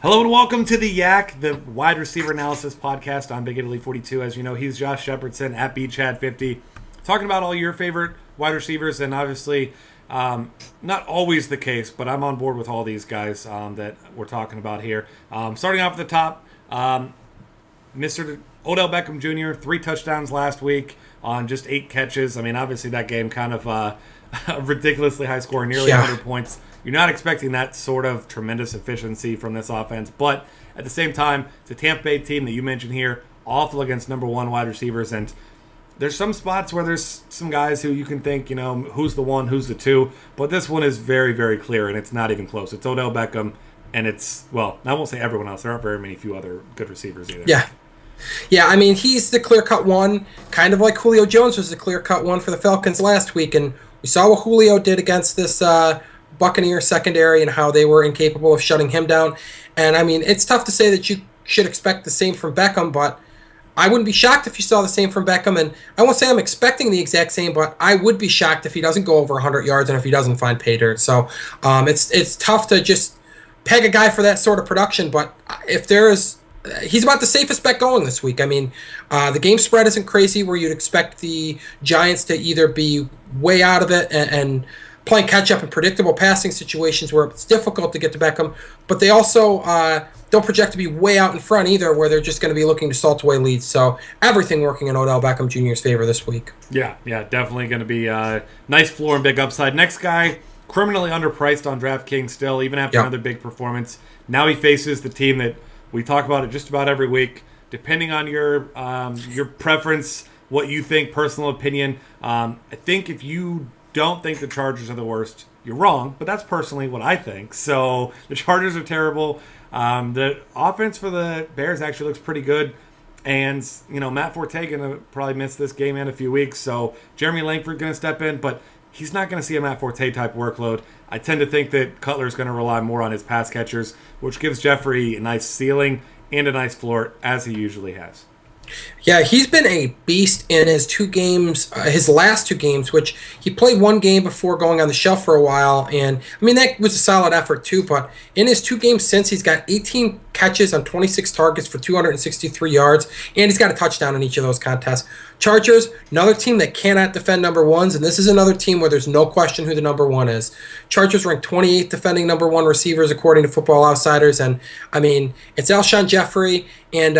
Hello and welcome to the Yak, the wide receiver analysis podcast. I'm Big Italy 42. As you know, he's Josh Shepardson at BChad50, talking about all your favorite wide receivers, and obviously not always the case, but I'm on board with all these guys that we're talking about here. Starting off at the top, Mr. Odell Beckham Jr., 3 touchdowns last week on just 8 catches. I mean, obviously that game kind of a ridiculously high score, nearly 100 points. You're not expecting that sort of tremendous efficiency from this offense, but at the same time, it's a Tampa Bay team that you mentioned here, awful against number 1 wide receivers, and there's some spots where there's some guys who you can think, you know, who's the 1, who's the 2, but this one is very, very clear, and it's not even close. It's Odell Beckham, and it's, well, I won't say everyone else. There aren't very many few other good receivers either. Yeah, I mean, he's the clear-cut one, kind of like Julio Jones was the clear-cut one for the Falcons last week, and we saw what Julio did against this Buccaneer secondary and how they were incapable of shutting him down. And, I mean, it's tough to say that you should expect the same from Beckham, but I wouldn't be shocked if you saw the same from Beckham. And I won't say I'm expecting the exact same, but I would be shocked if he doesn't go over 100 yards and if he doesn't find pay dirt. So it's tough to just peg a guy for that sort of production, but if there's he's about the safest bet going this week. I mean, the game spread isn't crazy where you'd expect the Giants to either be way out of it and playing catch-up in predictable passing situations where it's difficult to get to Beckham, but they also don't project to be way out in front either where they're just going to be looking to salt away leads. So everything working in Odell Beckham Jr.'s favor this week. Yeah, definitely going to be a nice floor and big upside. Next guy, criminally underpriced on DraftKings still, even after another big performance. Now he faces the team that we talk about it just about every week, depending on your preference, what you think, personal opinion. I think if you don't think the Chargers are the worst, you're wrong, but that's personally what I think. So the Chargers are terrible. The offense for the Bears actually looks pretty good. And, you know, Matt Forte going to probably miss this game in a few weeks. So Jeremy Langford going to step in, but he's not going to see a Matt Forte type workload. I tend to think that Cutler's going to rely more on his pass catchers, which gives Jeffrey a nice ceiling and a nice floor, as he usually has. Yeah, he's been a beast in his 2 games, his last 2 games, which he played 1 game before going on the shelf for a while. And, I mean, that was a solid effort, too. But in his 2 games since, he's got 18 catches on 26 targets for 263 yards, and he's got a touchdown in each of those contests. Chargers, another team that cannot defend number 1s, and this is another team where there's no question who the number 1 is. Chargers ranked 28th defending number 1 receivers according to Football Outsiders, and, I mean, it's Alshon Jeffrey, and,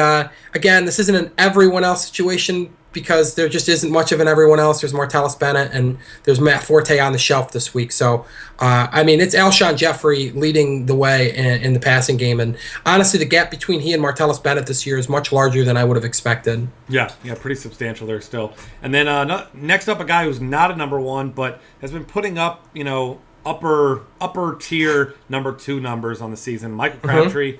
again, this isn't an everyone else situation because there just isn't much of an everyone else. There's Martellus Bennett, and there's Matt Forte on the shelf this week. So, I mean, it's Alshon Jeffrey leading the way in the passing game. And honestly, the gap between he and Martellus Bennett this year is much larger than I would have expected. Yeah, pretty substantial there still. And then next up, a guy who's not a number 1, but has been putting up, you know, upper tier number 2 numbers on the season. Michael Crabtree,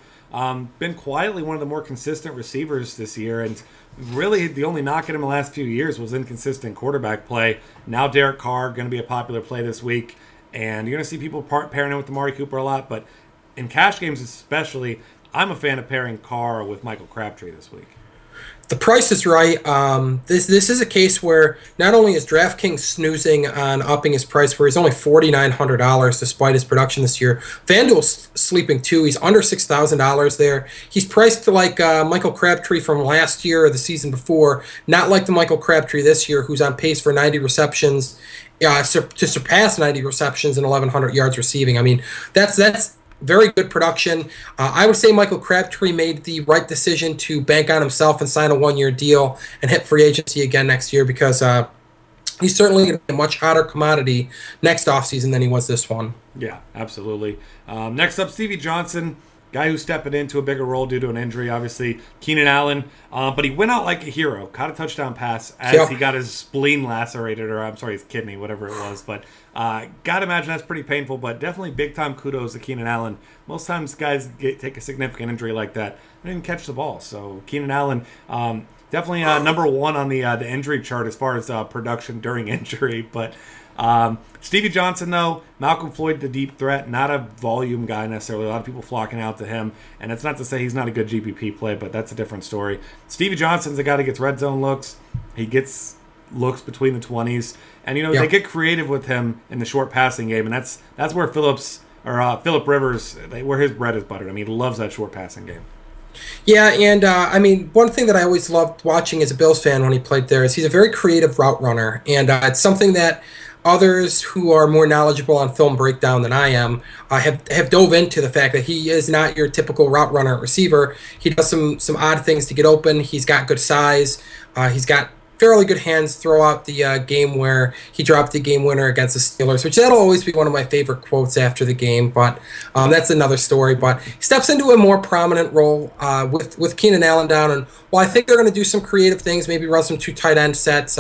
been quietly one of the more consistent receivers this year, and really the only knock at him the last few years was inconsistent quarterback play. Now Derek Carr going to be a popular play this week, and you're going to see people pairing him with Amari Cooper a lot, but in cash games especially, I'm a fan of pairing Carr with Michael Crabtree this week. The price is right. This is a case where not only is DraftKings snoozing on upping his price, where he's only $4,900 despite his production this year. FanDuel's sleeping too. He's under $6,000 there. He's priced like Michael Crabtree from last year or the season before, not like the Michael Crabtree this year, who's on pace for 90 receptions, to surpass 90 receptions and 1,100 yards receiving. I mean, that's very good production. I would say Michael Crabtree made the right decision to bank on himself and sign a 1-year deal and hit free agency again next year because he's certainly going to be a much hotter commodity next offseason than he was this one. Yeah, absolutely. Next up, Stevie Johnson, guy who's stepping into a bigger role due to an injury, obviously. Keenan Allen, but he went out like a hero, caught a touchdown pass as he got his spleen lacerated, or I'm sorry, his kidney, whatever it was. But got to imagine that's pretty painful, but definitely big-time kudos to Keenan Allen. Most times guys take a significant injury like that and didn't catch the ball. So Keenan Allen, definitely number 1 on the injury chart as far as production during injury. But Stevie Johnson, though, Malcolm Floyd, the deep threat, not a volume guy necessarily. A lot of people flocking out to him. And that's not to say he's not a good GPP play, but that's a different story. Stevie Johnson's a guy that gets red zone looks. He gets looks between the 20s. And, you know, they get creative with him in the short passing game. And that's where Phillips or Phillip Rivers, where his bread is buttered. I mean, he loves that short passing game. Yeah, and I mean, one thing that I always loved watching as a Bills fan when he played there is he's a very creative route runner, and it's something that others who are more knowledgeable on film breakdown than I am have dove into the fact that he is not your typical route runner receiver. He does some odd things to get open. He's got good size. He's got fairly good hands throughout the game where he dropped the game winner against the Steelers, which that'll always be one of my favorite quotes after the game, but that's another story. But he steps into a more prominent role with Keenan Allen down, and while I think they're going to do some creative things, maybe run some 2 tight end sets,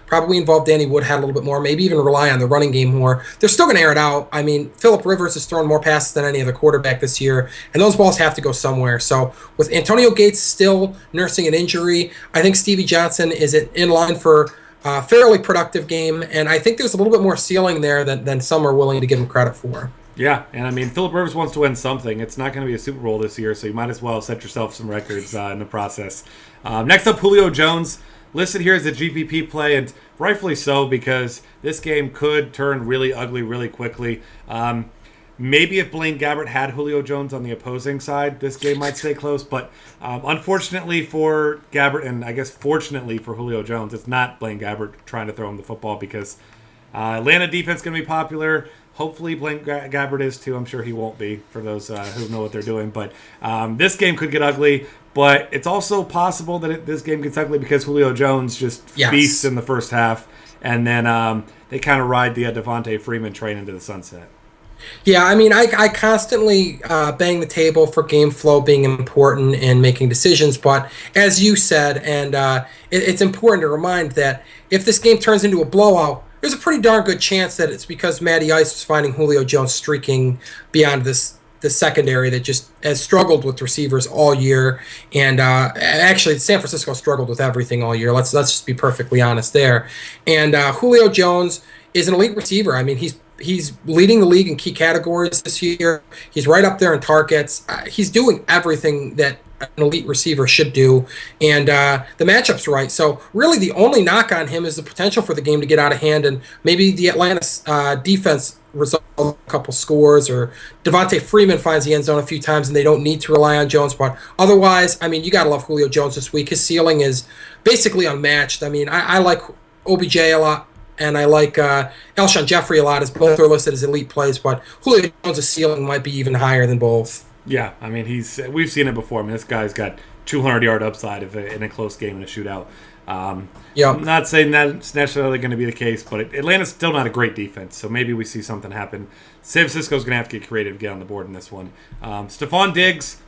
probably involve Danny Woodhead a little bit more, maybe even rely on the running game more. They're still going to air it out. I mean, Phillip Rivers has thrown more passes than any other quarterback this year, and those balls have to go somewhere. So with Antonio Gates still nursing an injury, I think Stevie Johnson is in line for a fairly productive game, and I think there's a little bit more ceiling there than some are willing to give him credit for. Yeah, and I mean, Phillip Rivers wants to win something. It's not going to be a Super Bowl this year, so you might as well set yourself some records in the process. Next up, Julio Jones, listed here as a GPP play, and rightfully so, because this game could turn really ugly really quickly. Maybe if Blaine Gabbert had Julio Jones on the opposing side, this game might stay close. But unfortunately for Gabbert, and I guess fortunately for Julio Jones, it's not Blaine Gabbert trying to throw him the football, because Atlanta defense is going to be popular. Hopefully Blaine Gabbert is too. I'm sure he won't be, for those who know what they're doing. But this game could get ugly. But it's also possible that this game gets ugly because Julio Jones just feasts in the first half. And then they kind of ride the Devontae Freeman train into the sunset. Yeah, I mean, I constantly bang the table for game flow being important in making decisions, but as you said, and it's important to remind that if this game turns into a blowout, there's a pretty darn good chance that it's because Matty Ice was finding Julio Jones streaking beyond the secondary that just has struggled with receivers all year, and actually San Francisco struggled with everything all year. Let's just be perfectly honest there. And Julio Jones is an elite receiver. I mean, he's leading the league in key categories this year. He's right up there in targets. He's doing everything that an elite receiver should do, and the matchup's right. So really the only knock on him is the potential for the game to get out of hand, and maybe the Atlanta defense results a couple scores, or Devontae Freeman finds the end zone a few times and they don't need to rely on Jones. But otherwise, I mean, you got to love Julio Jones this week. His ceiling is basically unmatched. I mean, I like OBJ a lot, and I like Alshon Jeffrey a lot, as both are listed as elite plays, but Julio Jones' ceiling might be even higher than both. Yeah, I mean, we've seen it before. I mean, this guy's got 200-yard upside in a close game in a shootout. I'm not saying that's necessarily going to be the case, but Atlanta's still not a great defense, so maybe we see something happen. San Francisco's going to have to get creative to get on the board in this one. Stefon Diggs,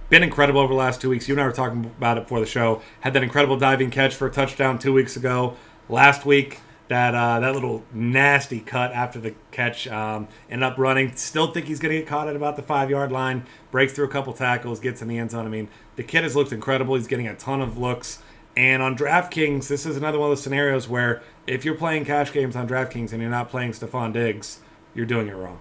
been incredible over the last 2 weeks. You and I were talking about it before the show. Had that incredible diving catch for a touchdown 2 weeks ago. Last week, that little nasty cut after the catch ended up running. Still think he's going to get caught at about the 5-yard line. Breaks through a couple tackles, gets in the end zone. I mean, the kid has looked incredible. He's getting a ton of looks. And on DraftKings, this is another one of those scenarios where if you're playing cash games on DraftKings and you're not playing Stefon Diggs, you're doing it wrong.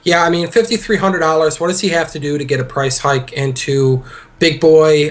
Yeah, I mean, $5,300. What does he have to do to get a price hike into big boy,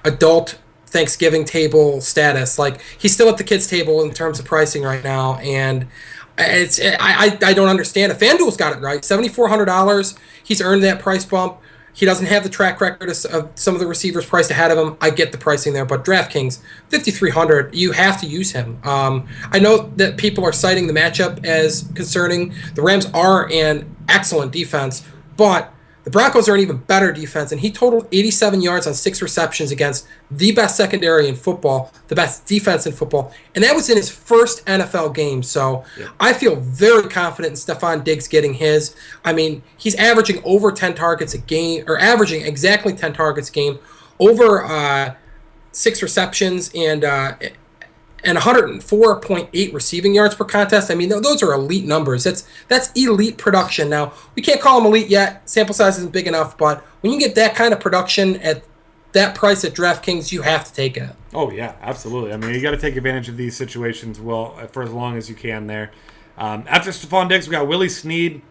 adult Thanksgiving table status? Like, he's still at the kids' table in terms of pricing right now, and I don't understand it. FanDuel's got it right. $7,400. He's earned that price bump. He doesn't have the track record of some of the receivers priced ahead of him. I get the pricing there, but DraftKings, $5,300, you have to use him. I know that people are citing the matchup as concerning. The Rams are an excellent defense, but the Broncos are an even better defense, and he totaled 87 yards on 6 receptions against the best secondary in football, the best defense in football, and that was in his first NFL game. So I feel very confident in Stefon Diggs getting his. I mean, he's averaging over 10 targets a game, or averaging exactly 10 targets a game, over 6 receptions, and 104.8 receiving yards per contest. I mean, those are elite numbers. That's elite production. Now, we can't call him elite yet. Sample size isn't big enough, but when you get that kind of production at that price at DraftKings, you have to take it. Oh, yeah, absolutely. I mean, you got to take advantage of these situations for as long as you can there. After Stefon Diggs, we got Willie Snead,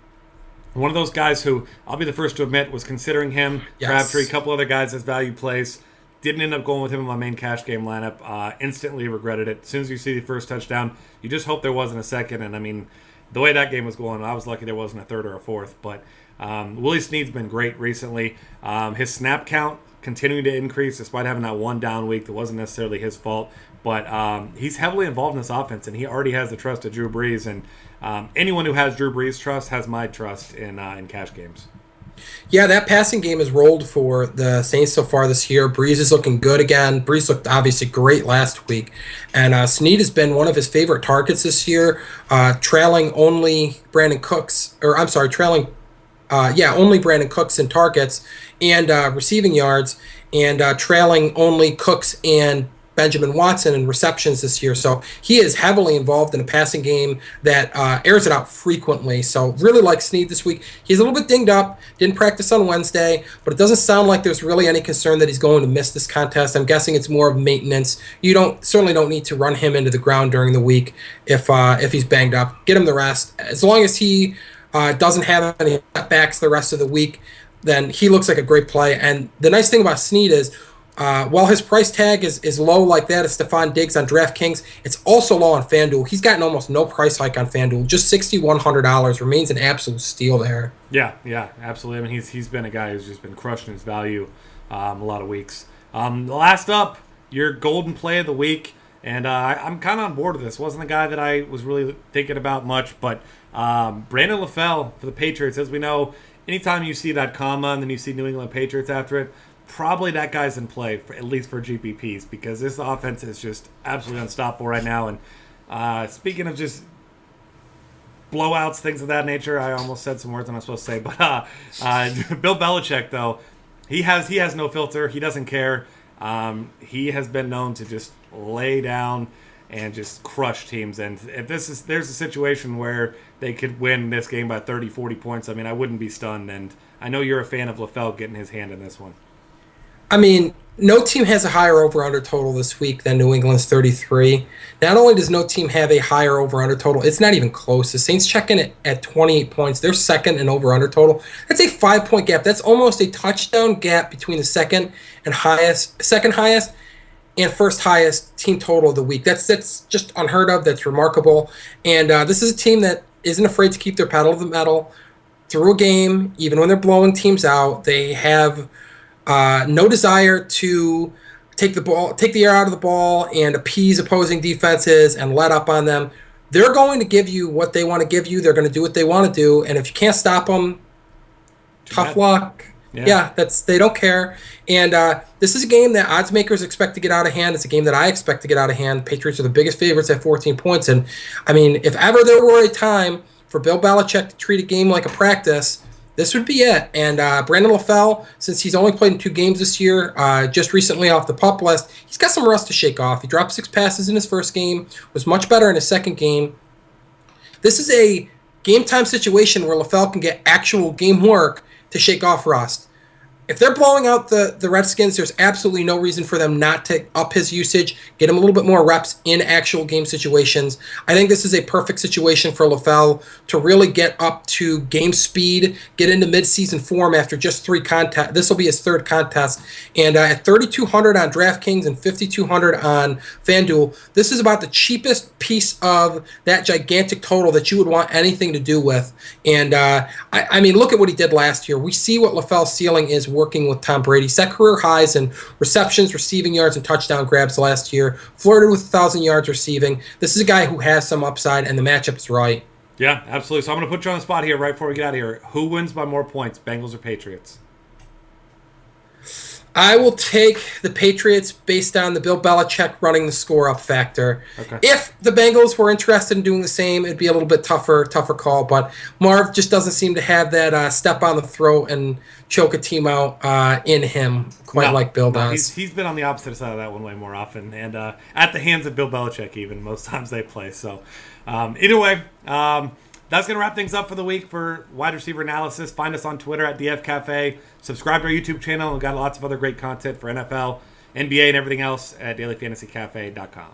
one of those guys who, I'll be the first to admit, was considering him. Yes. Crabtree, a couple other guys as value plays. Didn't end up going with him in my main cash game lineup. Instantly regretted it. As soon as you see the first touchdown, you just hope there wasn't a second. And, I mean, the way that game was going, I was lucky there wasn't a third or a fourth. But Willie Snead's been great recently. His snap count continuing to increase despite having that one down week that wasn't necessarily his fault. But he's heavily involved in this offense, and he already has the trust of Drew Brees. And anyone who has Drew Brees' trust has my trust in cash games. Yeah, that passing game has rolled for the Saints so far this year. Breeze is looking good again. Breeze looked obviously great last week. And Snead has been one of his favorite targets this year, trailing only Brandon Cooks, or I'm sorry, only Brandon Cooks in targets and receiving yards, and trailing only Cooks and Benjamin Watson in receptions this year. So he is heavily involved in a passing game that airs it out frequently. So really like Snead this week. He's a little bit dinged up, didn't practice on Wednesday, but it doesn't sound like there's really any concern that he's going to miss this contest. I'm guessing it's more of maintenance. You certainly don't need to run him into the ground during the week if he's banged up. Get him the rest. As long as he doesn't have any setbacks the rest of the week, then he looks like a great play. And the nice thing about Snead is, while his price tag is low like that of Stefon Diggs on DraftKings, it's also low on FanDuel. He's gotten almost no price hike on FanDuel. Just $6,100 remains an absolute steal there. Yeah, absolutely. I mean, he's been a guy who's just been crushing his value a lot of weeks. Last up, your golden play of the week, and I'm kind of on board with this. Wasn't a guy that I was really thinking about much, but Brandon LaFell for the Patriots. As we know, anytime you see that comma and then you see New England Patriots after it, probably that guy's in play, at least for GPPs, because this offense is just absolutely unstoppable right now. And speaking of just blowouts, things of that nature, I almost said some words I'm not supposed to say, but Bill Belichick, though, he has no filter. He doesn't care. He has been known to just lay down and just crush teams. And if there's a situation where they could win this game by 30, 40 points, I mean, I wouldn't be stunned. And I know you're a fan of LaFell getting his hand in this one. I mean, no team has a higher over-under total this week than New England's 33. Not only does no team have a higher over-under total, it's not even close. The Saints check in at 28 points. They're second in over-under total. That's a 5-point gap. That's almost a touchdown gap between the second highest, and first highest team total of the week. That's just unheard of. That's remarkable. And this is a team that isn't afraid to keep their pedal to the metal through a game, even when they're blowing teams out. They have no desire to take the air out of the ball and appease opposing defenses and let up on them. They're going to give you what they want to give you. They're going to do what they want to do. And if you can't stop them, tough luck. Yeah, they don't care. And this is a game that odds makers expect to get out of hand. It's a game that I expect to get out of hand. Patriots are the biggest favorites at 14 points. And, I mean, if ever there were a time for Bill Belichick to treat a game like a practice, this would be it. And Brandon LaFell, since he's only played in 2 games this year, just recently off the PUP list, he's got some rust to shake off. He dropped 6 passes in his first game, was much better in his second game. This is a game-time situation where LaFell can get actual game work to shake off rust. If they're blowing out the Redskins, there's absolutely no reason for them not to up his usage, get him a little bit more reps in actual game situations. I think this is a perfect situation for LaFell to really get up to game speed, get into midseason form after just 3 contests. This will be his 3rd contest. And at 3,200 on DraftKings and 5,200 on FanDuel, this is about the cheapest piece of that gigantic total that you would want anything to do with. And, I mean, look at what he did last year. We see what LaFell's ceiling is working with Tom Brady. Set career highs in receptions, receiving yards, and touchdown grabs last year. Flirted with 1,000 yards receiving. This is a guy who has some upside, and the matchup is right. Yeah, absolutely. So I'm going to put you on the spot here right before we get out of here. Who wins by more points, Bengals or Patriots? I will take the Patriots based on the Bill Belichick running the score up factor. Okay. If the Bengals were interested in doing the same, it'd be a little bit tougher call. But Marv just doesn't seem to have that step on the throat and choke a team out in him quite like Bill does. He's been on the opposite side of that one way more often, and at the hands of Bill Belichick even most times they play. So either way, that's going to wrap things up for the week for wide receiver analysis. Find us on Twitter at DF Cafe. Subscribe to our YouTube channel. We've got lots of other great content for NFL, NBA, and everything else at dailyfantasycafe.com.